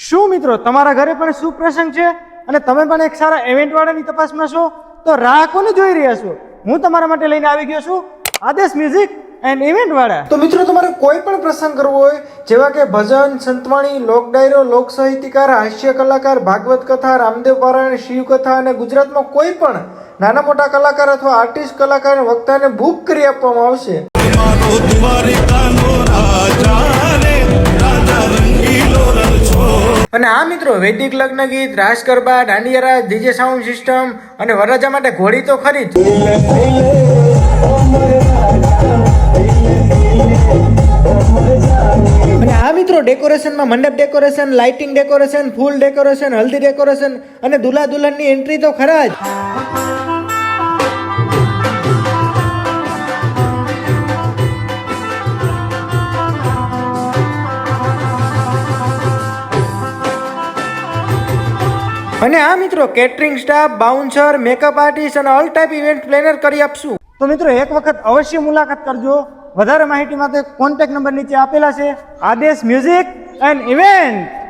શું મિત્રો તમારા ઘરે પણ શુભ પ્રસંગ છે અને તમે પણ એક સારા ઇવેન્ટ વાળાની તપાસમાં છો તો રાહ કોને જોઈ રહ્યા છો? હું તમારા માટે લઈને આવી ગયો છું આદેશ મ્યુઝિક એન્ડ ઇવેન્ટ વાળા. તો મિત્રો તમારે કોઈ પણ પ્રસંગ કરવો હોય જેવા કે ભજન, સંતવાણી, લોક ડાયરો, લોક સાહિત્યકાર, હાસ્ય કલાકાર, ભાગવત કથા, રામદેવ પારાયણ, શિવ કથા અને ગુજરાતમાં કોઈ પણ નાના મોટા કલાકાર અથવા આર્ટિસ્ટ કલાકાર વક્તાને બુક કરી આપવામાં આવશે. અને આ મિત્રો વૈદિક લગ્ન ગીત, રાસ ગરબા, દાંડિયા રાસ, ડીજે સાઉન્ડ સિસ્ટમ અને વરરાજા માટે ઘોડી તો ખરી જ. અને આ મિત્રો ડેકોરેશનમાં મંડપ ડેકોરેશન, લાઇટિંગ ડેકોરેશન, ફૂલ ડેકોરેશન, હલ્દી ડેકોરેશન અને દુલ્હા દુલ્હનની એન્ટ્રી તો ખરા જ. અને આ મિત્રો catering staff, bouncer, makeup artist અને ઓલ ટાઈપ ઇવેન્ટ પ્લેનર કરી આપશું. તો મિત્રો એક વખત અવશ્ય મુલાકાત કરજો. વધારે માહિતી માટે કોન્ટેક્ટ નંબર નીચે આપેલા છે. આદેશ મ્યુઝિક એન્ડ ઇવેન્ટ.